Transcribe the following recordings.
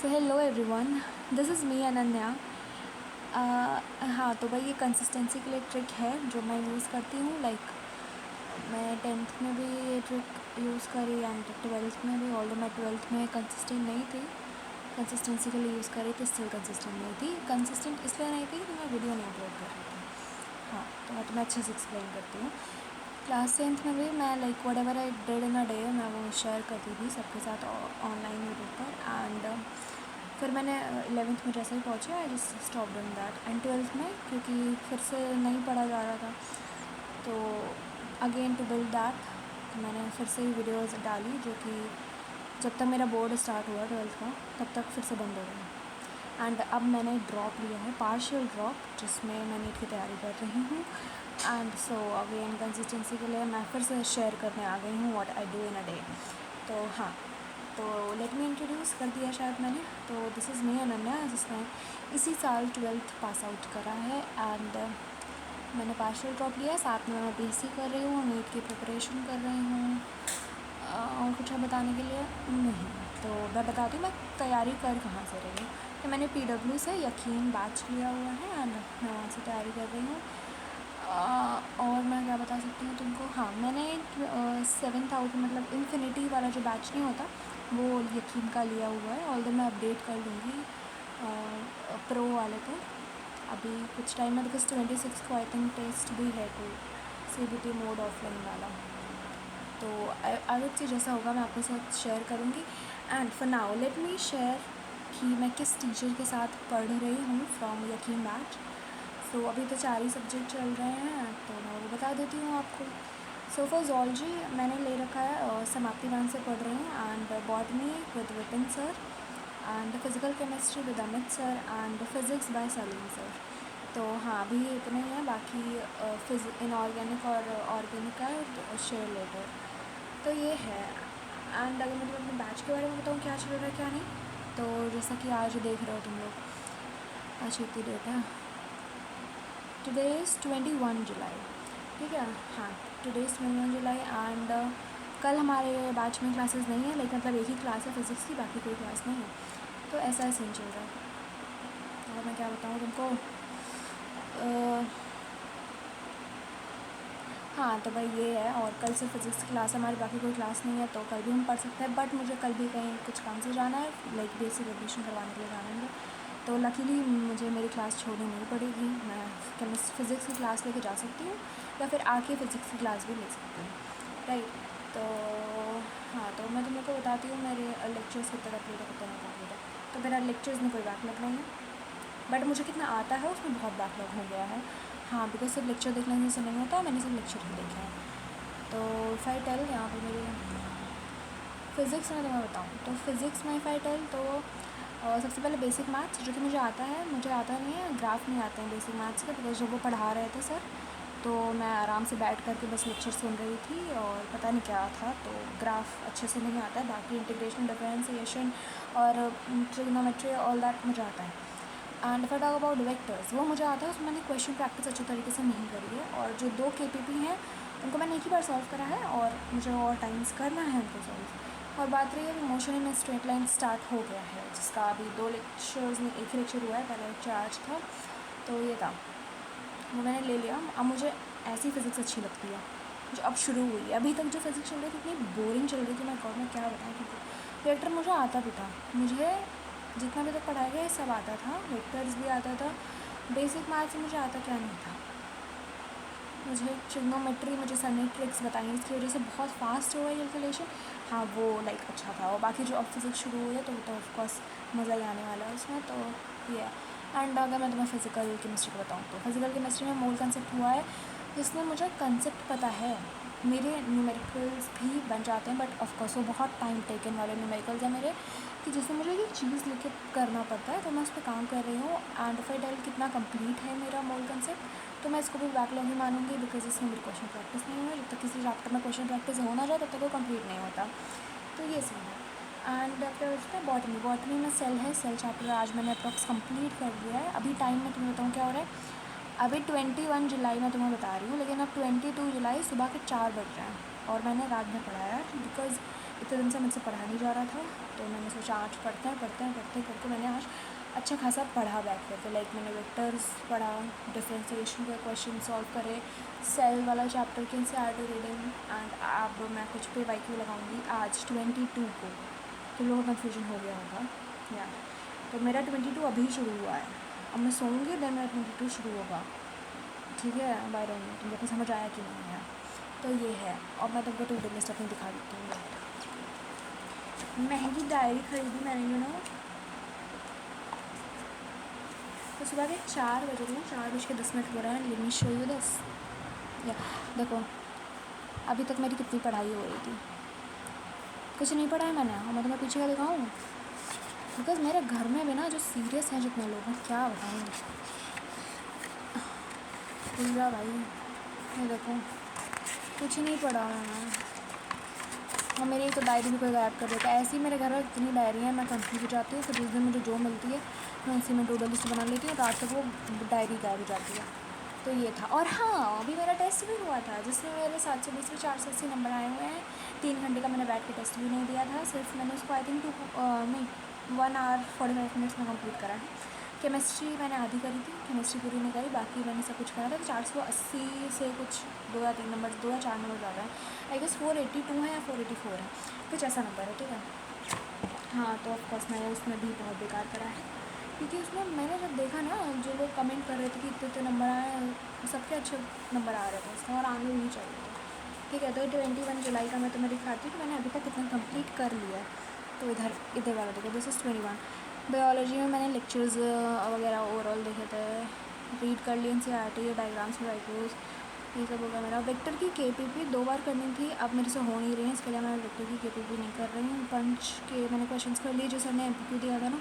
So hello everyone, this is me Ananya. हाँ, तो भाई ये कंसिस्टेंसी के लिए ट्रिक है जो मैं यूज़ करती हूँ। मैं 10th में भी ये ट्रिक यूज़ करी एंड 12th में भी। ऑल्दो मैं 12th में कंसिस्टेंट नहीं थी, कंसिस्टेंसी के लिए यूज़ करी थी, स्टिल कंसिस्टेंट नहीं थी। कंसिस्टेंट इसलिए नहीं थी कि मैं वीडियो नहीं अपलोड कर रही थी। हाँ, तो मैं तुम्हें अच्छे से एक्सप्लेन करती हूँ। क्लास 10th में भी मैं what ever I did in a day मैं वो शेयर करती थी सबके साथ ऑनलाइन यूट्यूब पर। एंड फिर मैंने 11th में जैसे ही पहुँचे I just stop doing that. And 12th में क्योंकि फिर से नहीं पढ़ा जा रहा था, तो अगेन टू बिल्ड दैट मैंने फिर से ही वीडियोज़ डाली, जो कि जब तक मेरा बोर्ड स्टार्ट हुआ 12th का तब तक फिर से बंद हो गई। एंड अब मैंने ड्रॉप लिया है, पार्शियल ड्रॉप, जिसमें मैं नीट की तैयारी कर रही हूँ। एंड सो अगेन कंसिस्टेंसी के लिए मैं फिर से शेयर करने आ गई हूँ what I do in a day. तो हाँ, तो लेट मी इंट्रोड्यूस कर दिया शायद मैंने। तो दिस इज़ मी अनन्या, जिसने इसी साल 12th पास आउट करा है। एंड मैंने पार्शियल ड्रॉप लिया है, साथ में मैं बीएससी कर रही हूँ, नीट की प्रिपरेशन कर रही हूँ। और कुछ है बताने के लिए नहीं, तो मैं बताती हूँ मैं तैयारी कर कहाँ से रही हूँ। तो मैंने PW से यकीन बैच लिया हुआ है एंड मैं वहाँ से तैयारी कर रही हूँ। और मैं क्या बता सकती हूँ तुमको, हाँ मैंने 7th आउट मतलब इन्फिनिटी वाला जो बैच नहीं होता वो यकीन का लिया हुआ है। ऑल्दो मैं अपडेट कर लूँगी प्रो वाले पे अभी कुछ टाइम में, बिकॉज 26 को आई थिंक टेस्ट भी है कोई CBT मोड ऑफलाइन वाला। तो अगर चीज़ जैसा होगा मैं आपके साथ शेयर करूँगी। And for now let me share कि मैं किस टीचर के साथ पढ़ रही हूँ फ्रॉम यकीन बैच। तो अभी तो 4 ही सब्जेक्ट चल रहे हैं, तो मैं वो बता देती हूँ आपको। सो फॉर ज़ूलॉजी मैंने ले रखा है, समाप्ति वन से पढ़ रही हूँ। And botany with Vipin sir, and physical chemistry with Amit sir, and physics by Salim sir. तो हाँ, अभी इतने ही हैं, बाकी इनऑर्गेनिक और ऑर्गेनिक का शेयर लेटर। तो ये है। एंड अगर मैं तुम्हें अपने बैच के बारे में बताऊँ क्या चल रहा है क्या नहीं, तो जैसा कि आज देख रहे हो तुम लोग, आज कितनी डेट है, टुडे इज़ 21 जुलाई, ठीक है। हाँ, टुडे इज़ 21 जुलाई। एंड कल हमारे बैच में क्लासेस नहीं है, लेकिन मतलब एक ही क्लास है फिज़िक्स की, बाकी कोई क्लास नहीं है। तो ऐसा सीन चल रहा है। और मैं क्या बताऊँ तुमको, हाँ तो भाई ये है। और कल से फिज़िक्स की क्लास है हमारी, बाकी कोई क्लास नहीं है, तो कल भी हम पढ़ सकते हैं। बट मुझे कल भी कहीं कुछ काम से जाना है, बेसिक एडमिशन करवाने के लिए जाना है। तो लकीली मुझे मेरी क्लास छोड़नी नहीं पड़ेगी, मैं फिज़िक्स की क्लास लेके जा सकती हूँ, या फिर आके फ़िज़िक्स की क्लास भी ले सकती हूँ, राइट। तो हाँ, तो मैं तुम लोग को बताती हूँ मेरे लेक्चर्स कितने कंप्लीट है कितने नहीं कंप्लीट है। तो मेरा लेक्चर्स में कोई बैकलॉग नहीं है, बट मुझे कितना आता है उसमें बहुत बैकलॉग हो गया है। हाँ, बिकॉज सिर्फ लेक्चर देखने से नहीं होता, मैंने सिर्फ लेक्चर ही देखे हैं। तो फाई टेल यहाँ पर मेरी फ़िज़िक्स में तुम्हें बताऊँ तो फिज़िक्स में फाई टेल तो सबसे पहले बेसिक मैथ्स, जो कि मुझे आता है, मुझे आता नहीं है, ग्राफ नहीं आते हैं बेसिक मैथ्स के, बिकॉज जब वो पढ़ा रहे थे सर तो मैं आराम से बैठ करके बस लेक्चर सुन रही थी और पता नहीं क्या था, तो ग्राफ अच्छे से नहीं आता है। बाकी इंटीग्रेशन, डिफरेंशिएशन और ट्रिग्नोमेट्री ऑल दैट मुझे आता है। And if I talk about vectors, वो मुझे आता है, उसमें मैंने क्वेश्चन प्रैक्टिस अच्छे तरीके से नहीं करी है। और जो 2 KPP हैं उनको मैंने एक ही बार सॉल्व करा है और मुझे और टाइम्स करना है उनको सॉल्व। और बात रही है अभी motion in straight line start हो गया है, जिसका अभी 2 लेक्चर्स में एक ही लेक्चर हुआ है, पहला लेक्चर आज था, तो ये था वो मैंने ले लिया। अब मुझे ऐसी फ़िज़िक्स अच्छी लगती है जो अब शुरू हुई है। अभी तक जो फिज़िक्स चल रही थी इतनी बोरिंग चल रही थी, मैं गॉड में क्या बताऊँ तुमको। वेक्टर मुझे आता भी था, मुझे जितना भी तक पढ़ाया गया सब आता था, वेक्टर्स भी आता था। बेसिक मैथ्स मुझे आता क्या नहीं था, मुझे ट्रिग्नोमेट्री, मुझे सर ने ट्रिक्स बताई, इसकी वजह से बहुत फास्ट हुआ है कैलकुलेशन। हाँ, वो अच्छा था। और बाकी जो अब फिज़िक्स शुरू हुई है तो ऑफकोर्स मज़ा ही आने वाला है उसमें, तो ये। एंड अगर मैं तुम्हें फ़िज़िकल केमिस्ट्री को बताऊँ तो फिज़िकल केमिस्ट्री में मोल कंसेप्ट हुआ है, जिसमें मुझे कंसेप्ट पता है, मेरे न्यूमेरिकल्स भी बन जाते हैं, बट ऑफकोर्स वो बहुत टाइम टेकन वाले न्यूमेरिकल्स हैं मेरे, कि जिसमें मुझे एक चीज़ लेके करना पड़ता है, तो मैं उस पर काम कर रही हूँ। एंड फाई टेल कितना कंप्लीट है मेरा मोल कंसेप्ट, तो मैं इसको भी बैकलॉग ही मानूंगी, बिकॉज इसमें मेरी क्वेश्चन प्रैक्टिस नहीं हुई। जब तक किसी चैप्टर में क्वेश्चन प्रैक्टिस हो ना जाए तब तक वो कंप्लीट नहीं होता, तो ये सीन है। एंड फिर उसमें बॉटनी में सेल है, सेल चैप्टर आज मैंने अप्रॉक्स कंप्लीट कर दिया है। अभी टाइम में तुम्हें बताऊँ क्या हो रहा है, अभी 21 जुलाई मैं तुम्हें बता रही हूँ, लेकिन अब 22 जुलाई सुबह के 4 बज रहे हैं और मैंने रात में पढ़ाया, बिकॉज इतने दिन से मुझसे पढ़ा नहीं जा रहा था, तो मैंने सोचा आज पढ़ते करके मैंने आज अच्छा खासा पढ़ा बैठ करके। लाइक मैंने वेक्टर्स पढ़ा, डिफरेंशिएशन के क्वेश्चन सॉल्व करे, सेल वाला चैप्टर की एनसीईआरटी रीडिंग। एंड अब मैं कुछ पे वाईक्यू लगाऊंगी आज 22 को, तो लोगों का कन्फ्यूजन हो गया होगा या। तो मेरा 22 अभी शुरू हुआ है, अब मैं सोऊंगी देन मेरा 22 शुरू होगा, ठीक है। बाय डोंट नो तुमको समझ आया कि नहीं आया। तो ये है, और मैं तुमको टू डू लिस्ट अपनी दिखा देती हूँ। महंगी डायरी खरीदी मैंने, यू नो। तो सुबह के 4 बजे थे, 4:10 हो रहा है। Let me show you this. या देखो, अभी तक मेरी कितनी पढ़ाई हो रही थी, कुछ नहीं पढ़ा है मैंने। और मैं तुम्हें पीछे का दिखाऊँ, बिकॉज मेरे घर में भी ना जो सीरियस हैं जितने लोग हैं, क्या बताऊँ पूरा भाई। ये देखो, कुछ नहीं पढ़ा मैंने। और मेरी तो डायरी भी कोई गायब कर देता है। ऐसी मेरे घर में इतनी डायरी है, मैं कंफ्यूज हो जाती हूँ। फिर जिस दिन मुझे जो मिलती है मैं उसी में टू-डू लिस्ट बना लेती हूँ, रात तक वो डायरी गायब हो जाती है। तो ये था। और हाँ, अभी मेरा टेस्ट भी हुआ था जिसमें मेरे 720 में 480 नंबर आए हुए हैं। 3 घंटे का मैंने बैठ के टेस्ट भी नहीं दिया था, सिर्फ मैंने उसको आई थिंक 1 आवर 45 मिनट्स में कंप्लीट करा है। केमिस्ट्री मैंने आधी करी थी, केमिस्ट्री पूरी नहीं करी, बाकी मैंने सब कुछ करा था। तो 480 से कुछ 2 या 3 नंबर, 2 या 4 नंबर ज़्यादा है। आई गेस 482 है या 484 है, कुछ ऐसा नंबर है, ठीक है। हाँ, तो ऑफकोर्स मैंने उसमें भी बहुत बेकार करा है, क्योंकि उसमें मैंने जब देखा ना, जो लोग कमेंट कर रहे थे कि इतने नंबर आए, सबके अच्छे नंबर आ रहे थे उसमें, और आने भी चाहिए थे, ठीक है। तो 21 जुलाई का मैं तुम्हें दिखाती हूँ कि मैंने अभी तक कितना कंप्लीट कर लिया है। तो इधर वाला देखो, दिस इज़ 21। बायोलॉजी में मैंने लेक्चर्स वगैरह ओवरऑल देखे थे, रीड कर लिए एनसीईआरटी, डायग्राम्स और वाइक्यूज, ये सब हो गया मेरा। वेक्टर की केपीपी 2 बार करनी थी, अब मेरे से हो नहीं रही है, इसके लिए मैं वेक्टर की केपीपी नहीं कर रही हूँ। पंच के मैंने क्वेश्चंस कर लिए, जो सर ने एमपीक्यू दिया था ना,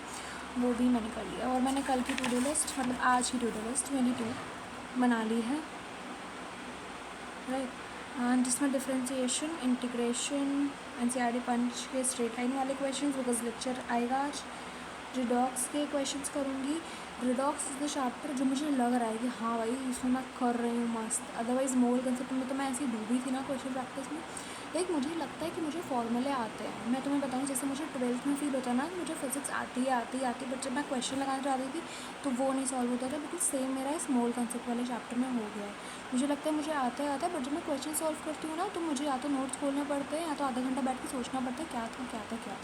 वो भी मैंने कर लिया। और मैंने कल की टू डू लिस्ट, मतलब आज की टू डू लिस्ट 22 बना ली है, राइट। जिसमें डिफरेंशिएशन, इंटीग्रेशन, एनसीईआरटी पंच के स्ट्रेट लाइन वाले क्वेश्चन, बिकॉज लेक्चर आएगा आज। रिडॉक्स के क्वेश्चंस करूँगी। रिडॉक्स इज द चैप्टर जो मुझे लग रहा है कि हाँ भाई इसमें मैं कर रही हूँ मस्त। अदरवाइज़ मोल कंसेप्ट में तो मैं ऐसी डूबी थी ना क्वेश्चन प्रैक्टिस में। लाइक मुझे लगता है कि मुझे फॉर्मूले आते हैं। मैं तुम्हें बताऊँ, जैसे मुझे 12th में फील होता है ना कि मुझे फिजिक्स आती है, बट जब मैं क्वेश्चन लगाने जाती थी तो वो नहीं सॉल्व होता था। बिल्कुल सेम मेरा इस मोल कंसेप्ट वाले चैप्टर में हो गया है। मुझे लगता है मुझे आता है, बट जब मैं क्वेश्चन सॉल्व करती हूँ ना, तो मुझे या तो नोट्स खोलने पड़ते हैं या तो आधा घंटा बैठ के सोचना पड़ता है क्या था।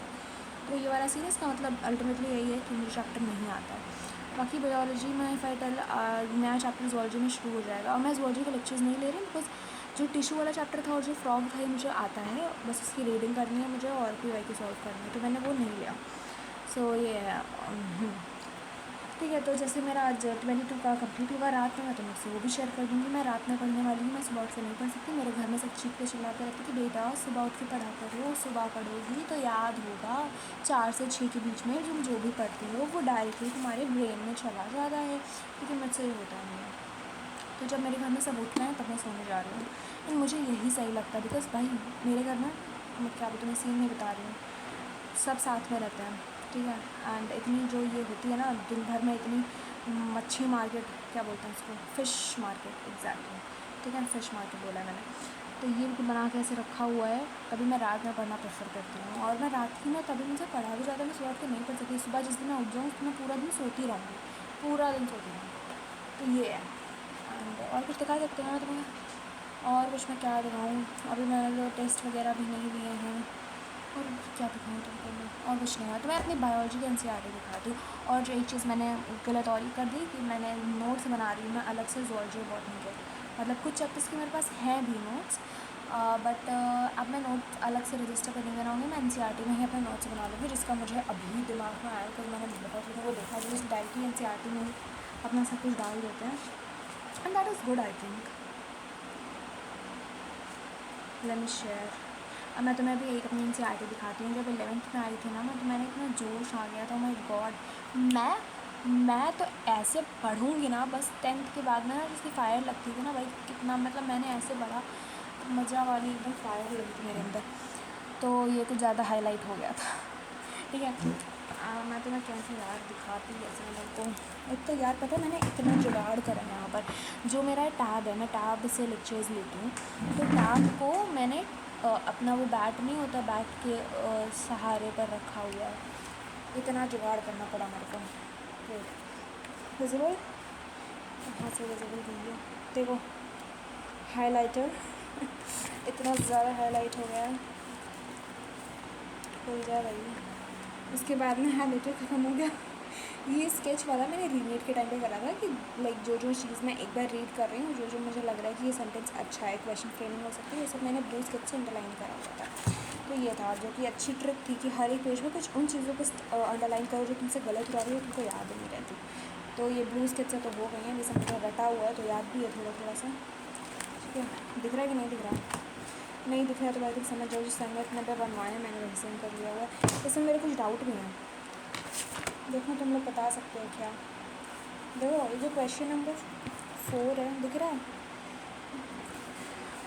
तो ये वाला सीरीज़ का मतलब अल्टीमेटली यही है कि मुझे चैप्टर नहीं आता है। बाकी बायोलॉजी में फाइटल नया चैप्टर ज़ूलॉजी में शुरू हो जाएगा, और मैं ज़ूलॉजी के लेक्चर्स नहीं ले रही, बिकॉज जो टिश्यू वाला चैप्टर था और जो फ्रॉग था ये मुझे आता है, बस उसकी रीडिंग करनी है मुझे और PYQ सॉल्व करनी है, तो मैंने वो नहीं लिया। सो ये है, ठीक है। तो जैसे मेरा आज 22 का कंप्लीट होगा रात में, मैं तो मुझसे वो भी शेयर कर दूँगी। मैं रात में पढ़ने वाली हूँ, मैं सुबह उठ के नहीं पढ़ सकती। मेरे घर में सब चीख के चिल्लाते रहते कि बेटा सुबह उठ के पढ़ा करो, सुबह पढ़ोगी तो याद होगा, 4 से 6 के बीच में तुम जो भी पढ़ती हो वो डायरेक्टली तुम्हारे ब्रेन में चला जाता है, क्योंकि मुझसे ये होता नहीं है। तो जब मेरे घर में सब उठना है तब मैं सोने जा रही हूँ, एंड मुझे यही सही लगता है। बिकॉज भाई मेरे घर में, मैं क्या तुम्हें सीन नहीं बता रही हूँ, सब साथ में रहते हैं, ठीक है। एंड इतनी जो ये होती है ना दिन भर में, इतनी मच्छी मार्केट, क्या बोलते हैं उसको, फ़िश मार्केट, एग्जैक्टली, ठीक है, फ़िश मार्केट बोला है मैंने। तो ये बिल्कुल बना के ऐसे रखा हुआ है, तभी मैं रात में पढ़ना प्रेफर करती हूँ। और मैं रात की ना तभी मुझे पढ़ा भी ज़्यादा, मैं सुबह उठ के नहीं पढ़ सकती। सुबह जिस दिन मैं उठ जाऊँ तो मैं पूरा दिन सोती रहूँगी, पूरा दिन सोती रहूँगी। तो ये है। एंड और कुछ दिखा सकते हैं तुम्हें, और कुछ मैं क्या दिखाऊँ, अभी मैंने तो टेस्ट वगैरह भी नहीं दिए हैं, और क्या दिखाऊँ तुमको मैं, और कुछ नहीं है। तो मैं अपनी बायोलॉजी की एनसीईआरटी दिखाती हूँ। और जो एक चीज़ मैंने गलत और ही कर दी कि मैंने नोट्स बना रही हूँ मैं अलग से ज़ूलॉजी बॉटनी के, मतलब कुछ चैप्टर्स के मेरे पास हैं भी नोट्स, बट अब मैं नोट्स अलग से रजिस्टर पर नहीं बनाऊँगी, मैं एनसीईआरटी में ही अपने नोट्स बना लूँगी, जिसका मुझे अभी दिमाग में आया, क्योंकि मैंने बहुत लोगों को देखा जो इस डायरेक्टली एनसीईआरटी में ही अपना सब कुछ डाल देते हैं, and that is good I think. Let me share. अब मैं तुम्हें भी एक अपनी एनसीईआरटी दिखाती हूँ। जब 11th में आई थी ना मैं, तो मैंने इतना जोश आ गया था, माय गॉड। मैं तो ऐसे पढ़ूँगी ना, बस 10th के बाद में ना जिसकी फायर लगती थी ना भाई, कितना मतलब मैंने ऐसे पढ़ा, मज़ा वाली एकदम फायर लगी थी मेरे अंदर। तो ये कुछ ज़्यादा हाईलाइट हो गया था, ठीक है। मैं तुम्हें कैसे यार दिखाती ऐसे मेरे को, एक तो यार पता है मैंने इतना जुगाड़ करा है यहाँ पर। जो मेरा टैब है, मैं टैब से लेक्चर्स लेती हूँ, तो टैब को मैंने अपना वो बैट नहीं होता, बैट के सहारे पर रखा हुआ है। इतना जुगाड़ करना पड़ा मेरे को। विजिबल, हाँ से विजिबल नहीं है। देखो हाइलाइटर इतना ज़्यादा हाईलाइट हो गया है, हो जाए भाई। उसके बाद में हाइलाइटर ख़त्म हो गया। ये स्केच वाला मैंने रीमेड के टाइम पे करा था कि लाइक जो चीज़ मैं एक बार रीड कर रही हूँ, जो मुझे लग रहा है कि ये सेंटेंस अच्छा है, क्वेश्चन फ्रेमिंग हो सकती है, ये सब मैंने ब्लू स्केच से अंडरलाइन करा हुआ था। तो ये था जो कि अच्छी ट्रिक थी कि हर एक पेज में कुछ उन चीज़ों को अंडरलाइन करो जो तुमसे गलत हो रही है, तुमको याद नहीं रहती। तो ये ब्लू स्केच से तो हो गई है, ये सब मुझे रटा हुआ है तो याद भी है थोड़ा थोड़ा सा। ठीक है, दिख रहा है कि नहीं दिख रहा? नहीं दिख रहा है तो भाई समझ जाओ जिस संगत में बनवाया मैंने वही सेंड कर लिया हुआ है। इसमें मेरे कुछ डाउट भी हैं, देखो तुम लोग बता सकते हो क्या? देखो ये जो क्वेश्चन नंबर 4 है, दिख रहा है?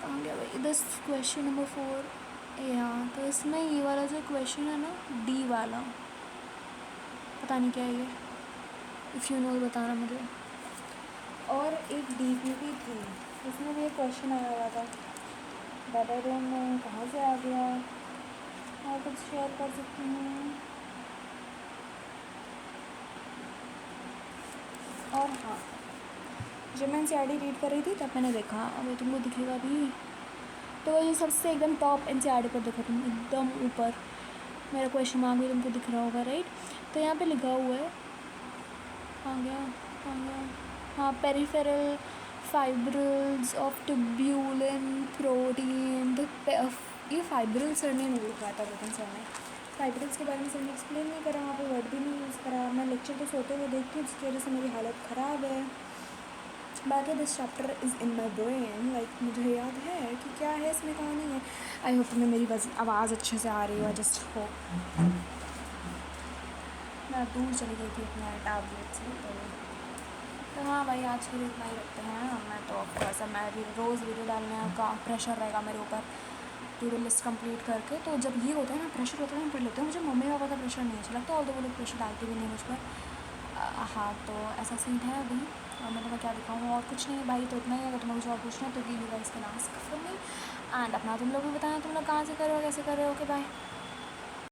कहाँ गया भाई? दिस क्वेश्चन नंबर 4 यहाँ। तो इसमें ये वाला जो क्वेश्चन है ना, डी वाला, पता नहीं क्या है ये, इफ़ यू नो बताना मुझे। और एक डी भी थी, उसमें भी एक क्वेश्चन आया हुआ था, बट में कहाँ से आ गया? और कुछ शेयर कर सकती हूँ। और हाँ, जब मैं एनसीईआरटी रीड कर रही थी तब मैंने देखा, अभी तुमको दिखेगा भी, तो ये सबसे एकदम टॉप एनसीईआरटी पर देखो तुम, एकदम ऊपर मेरा क्वेश्चन मार्क भी तुमको दिख रहा होगा, राइट? तो यहाँ पे लिखा हुआ है, आ गया, हाँ, peripheral fibrils of tubulin protein. ये फाइब्रिल सर ने नहीं लिखा था, लेकिन सर ने फाइब्रिल्स के बारे में सर ने एक्सप्लेन नहीं करा, वहाँ पे वर्ड भी नहीं यूज़ करा। मैं लेक्चर तो सोते हुए देखती हूँ, जिसकी वजह से मेरी हालत ख़राब है। बाकी this chapter is in my brain, like मुझे याद है कि क्या है इसमें, कहाँ नहीं है। आई होप तुम्हें मेरी आवाज़ अच्छे से आ रही हो, जस्ट होप। मैं दूर चली गई थी अपने टैबलेट से, तो हाँ भाई आज के लिए इतना ही रखते हैं। मैं तो ऑफकोर्स मैं भी रोज़ वीडियो डालने का प्रेशर रहेगा मेरे ऊपर, टू डू लिस्ट कंप्लीट करके। तो जब ये होता है ना, प्रेशर होता है ना, पढ़ लेते हैं। मुझे मम्मी पापा का प्रेशर नहीं अच्छा लगता, और तो वो लोग प्रेशर डालते भी नहीं मुझ पर। हाँ, तो ऐसा सीन है अभी, और मैं तुम्हें क्या दिखाऊँ, और कुछ नहीं भाई, तो इतना ही। अगर तुम्हें कुछ और पूछना है तो you guys can ask from me. And अपना तुम लोग भी बताना तुम लोग कहाँ से कर रहे हो, कैसे कर रहे हो। Okay bye.